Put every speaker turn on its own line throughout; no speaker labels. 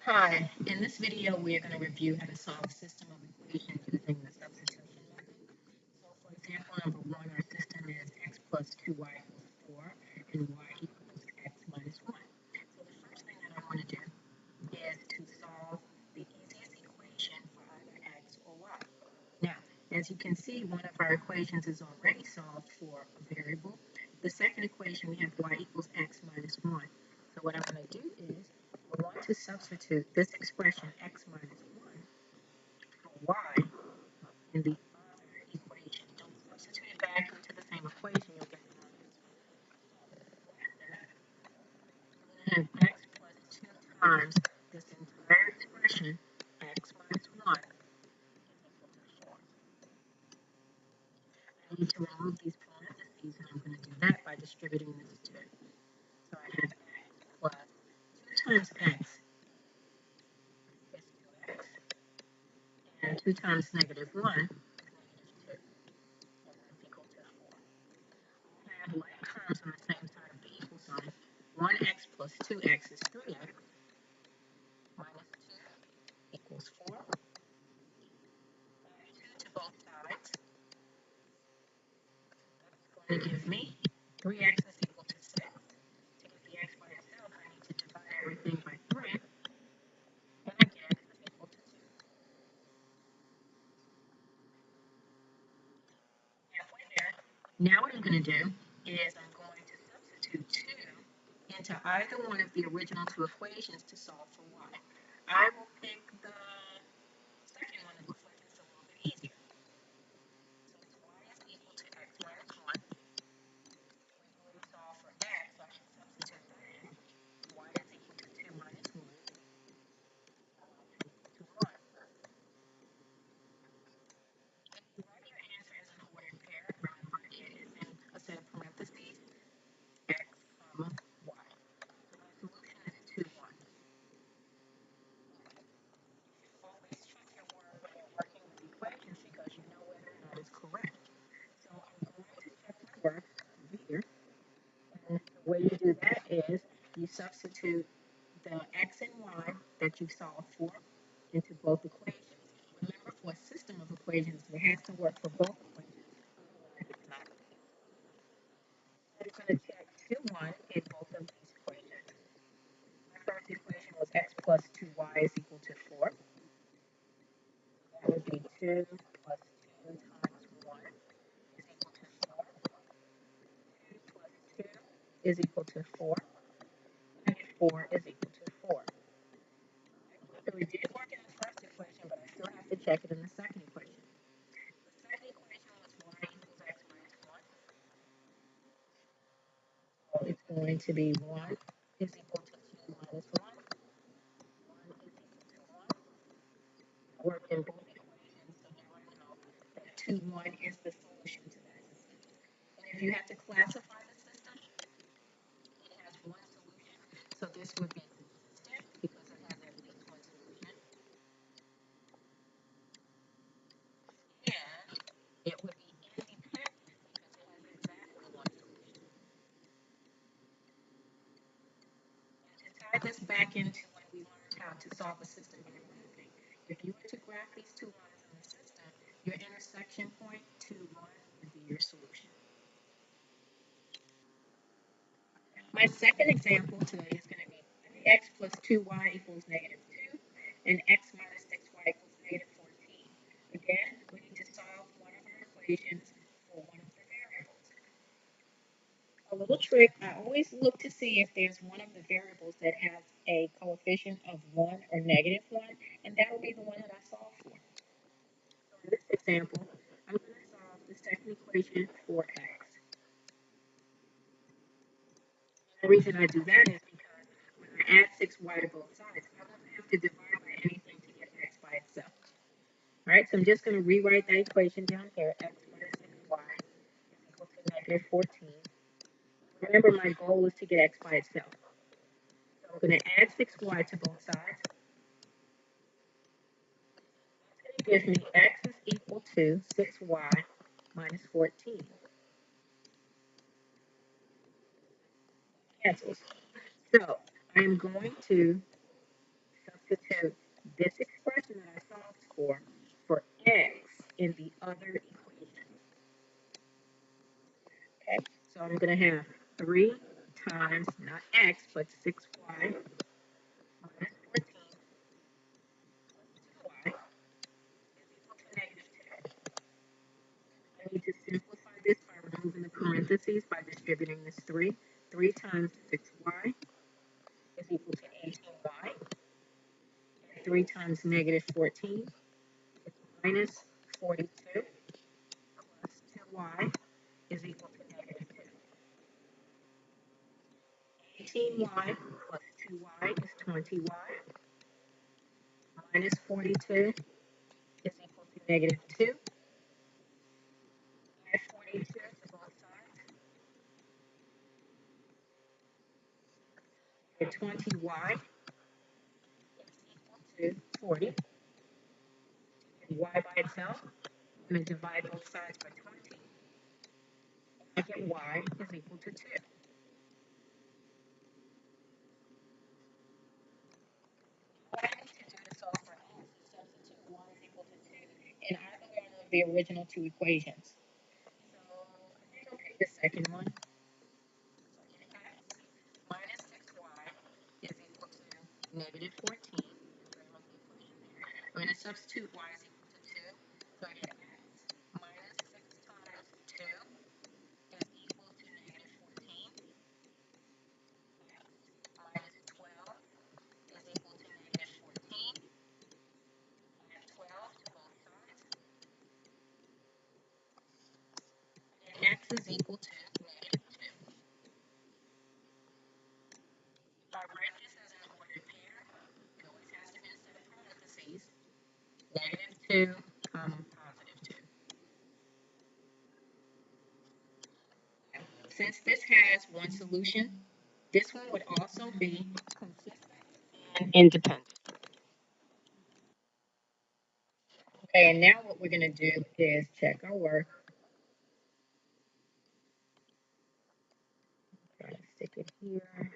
Hi, in this video we are going to review how to solve a system of equations using the substitution method. So for example number 1, our system is x plus 2y equals 4 and y equals x minus 1. So the first thing that I want to do is to solve the easiest equation for either x or y. Now, as you can see, one of our equations is already solved for a variable. The second equation, we have y equals x minus 1. So what I'm going to do is I want to substitute this expression x minus 1 for y in the other equation. Don't substitute it back into the same equation, you'll get the wrong answer. I'm going to have x plus 2 times this entire expression, x minus 1, is equal to 4. I need to remove these parentheses, and I'm going to do that by distributing this 2. So I have x plus 2 times x is 2x, and 2 times negative 1 is negative 2, and that's equal to 4. I have like terms on the same side of the equal sign. 1x plus 2x is 3x, minus 2 equals 4. Add 2 to both sides. That's going to give me 3x is equal to 6. To get the x by itself, I need to divide everything by 3, and I get x is equal to 2. Halfway there. Now what I'm going to do is I'm going to substitute 2 into either one of the original two equations to solve for y. I will pick the second one that looks like it's a little bit easier. So it's y is equal to x minus 1. When we solve for x, I should substitute that in. Y is equal to 2 minus 1 to 1. If you write your answer as an ordered pair, remember it is in a set of parentheses, x, comma, y. So my solution is 2, 1. Always check your work when you're working with equations because you know whether or not it's correct. So I'm going to check my work over here. And the way you do that is you substitute the x and y that you've solved for into both equations. Remember, for a system of equations, it has to work for both equations. Otherwise, it's not a system. I'm going to check 2, 1 in both of these equations. My first equation was x plus 2y is equal to 4. That would be 2 plus 2 times 1 is equal to 4. 2 plus 2 is equal to 4. Negative 4 is equal to 4. So we did work in the first equation, but I still have to check it in the second equation. The second equation was y equals x minus 1. So it's going to be 1 is equal to 2 minus 1. 1 is equal to 1. Work in both equations, so now I know that 2, 1 is the solution to that system. And if you have to classify the system, it has one solution. So this would be consistent because it has at least one solution. And it would be independent because it has exactly one solution. And to tie this back into when we learned how to solve a system by graphing, if you were to graph these two lines in the system, your intersection point, 2, 1, would be your solution. My second example today is going to be x plus 2y equals negative 2 and x minus 6y equals negative 14. Again, we need to solve one of our equations for one of the variables. A little trick, I always look to see if there's one of the variables that has a coefficient of 1 or negative 1, and that will be the one that I solve for. So in this example, I'm going to solve the second equation for x. The reason I do that is because when I add 6y to both sides, I don't have to divide by anything to get x by itself. All right, so I'm just going to rewrite that equation down here. X minus 6y is equal to negative 14. Remember, my goal is to get x by itself. So I'm going to add 6y to both sides. That's going to give me x is equal to 6y minus 14. Cancels. So I'm going to substitute this expression that I solved for x in the other equation. Okay, so I'm going to have 3 times, not x, but 6y minus 14 plus 2y is equal to negative 2. I need to simplify this by removing the parentheses by distributing this 3. 3 times 6y is equal to 18y. 3 times negative 14 is minus 42 plus 2y is equal to negative 2. 18y plus 2y is 20y. Minus 42 is equal to negative 2. Add 42 to both sides. The 20y is equal to 40. And y by itself, I'm going to divide both sides by 20. I get y is equal to 2. What I need to do to solve for x is substitute y is equal to 2 in either one of the original two equations. So I think I'll pick the second one. Minus 6y is equal to negative 14. I'm going to substitute y is equal to 2. So I get x minus 6 times 2 is equal to negative 14. X minus 12 is equal to negative 14. Add 12 to both sides. And x is equal to negative 2. If I write this as an ordered pair, it always has to be a set of parentheses. Negative 2, comma, positive 2. Since this has one solution, this one would also be consistent and independent. Okay, and now what we're going to do is check our work. Try to stick it here.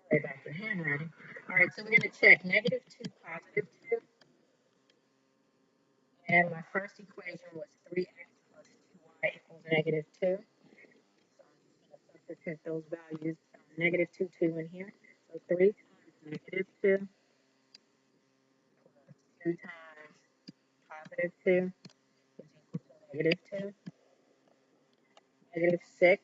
Sorry about the handwriting. All right, so we're going to check negative 2, positive 2. And my first equation was 3x plus 2y equals negative 2. So I'm just going to substitute those values, negative 2, 2 in here. So 3 times negative 2 plus 2 times positive 2 is equal to negative 2. Negative 6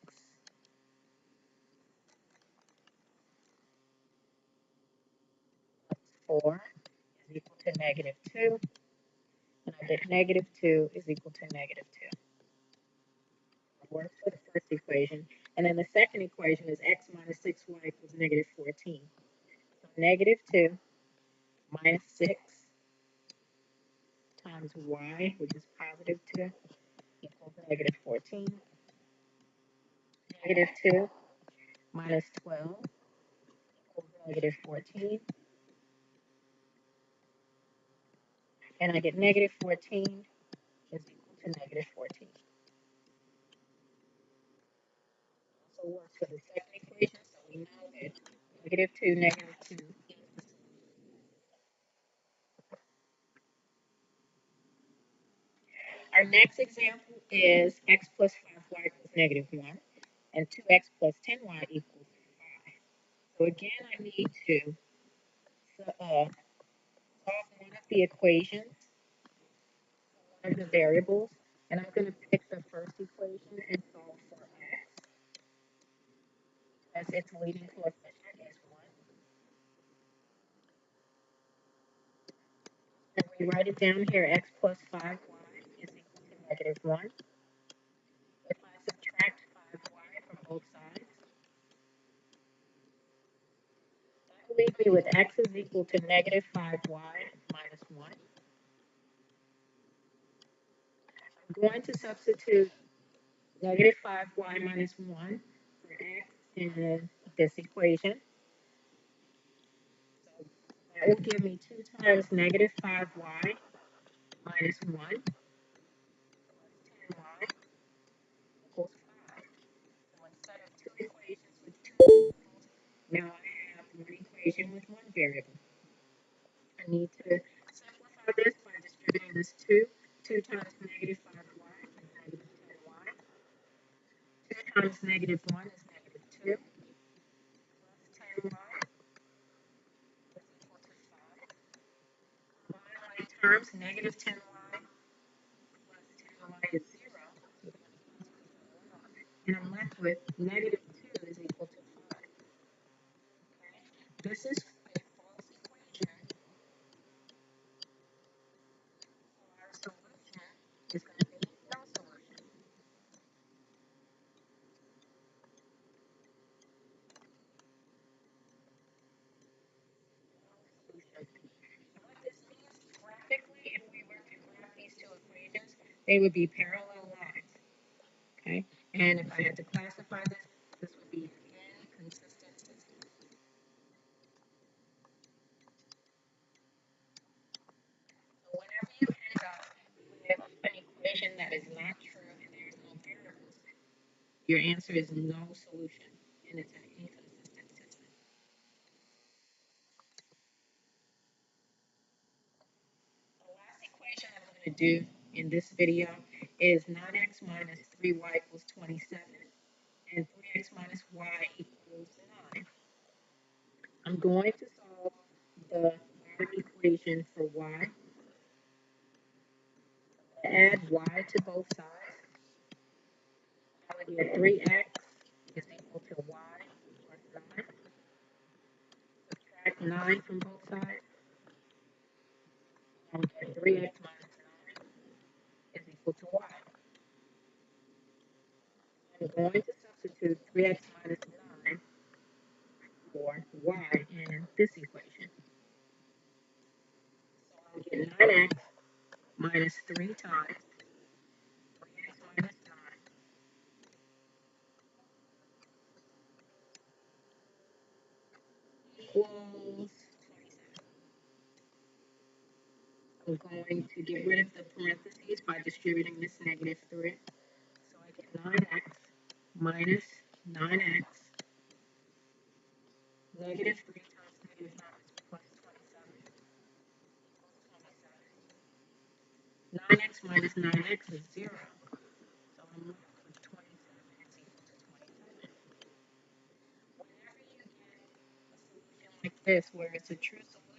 plus 4 is equal to negative 2. And I get negative 2 is equal to negative 2. Works for the first equation. And then the second equation is x minus 6y equals negative 14. So negative 2 minus 6 times y, which is positive 2, equals negative 14. Negative 2 minus 12 equals negative 14. And I get negative 14 is equal to negative 14. Also works for the second equation, so we know that negative 2, negative 2 is the same. Our next example is x plus 5y equals negative 1, and 2x plus 10y equals 5. So again, I need to solve one of the equations, one of the variables, and I'm going to pick the first equation and solve for x, as its leading coefficient is 1. And we write it down here, x plus 5y is equal to negative 1. If I subtract 5y from both sides, that will leave me with x is equal to negative 5y minus 1. I'm going to substitute negative 5y minus 1 for x in this equation. So that will give me 2 times negative 5y minus 1 plus 10y equals 5. So instead of two equations with two variables, Now I have one equation with one variable. I need to simplify this by distributing this 2. 2 times negative 5y is negative 10y. 2 times negative 1 is negative 2. Plus 10y is equal to 5. Combine like terms, negative 10y plus 10y is 0. And I'm left with negative 2 is equal to 5. Okay? This is a false equation. So our solution is going to be no solution. And what this means graphically, if we were to graph these two equations, they would be parallel lines. Okay? And if I had to classify this, this would be inconsistent system. So whenever you end up with an equation that is not true and there is no variables, your answer is no solution, and it's an inconsistent system. The last equation I'm going to do in this video is 9x minus 3y equals 27 and 3x minus y equals 9. I'm going to solve the bottom equation for y. Add y to both sides. I would get 3x is equal to y plus 9. Subtract 9 from both sides. I would get 3x minus 9 is equal to y. I'm going to substitute 3x minus 9 for y in this equation. So I'll get 9x minus 3 times 3x minus 9 equals 27. I'm going to get rid of the parentheses by distributing this negative through it. So I get 9x minus 9x, negative 3 times negative 9 is plus 27 equals 27. 9x minus 9x is 0. So I'm left with 27 is equal to 27. Whenever you get a solution like this, where it's a true solution,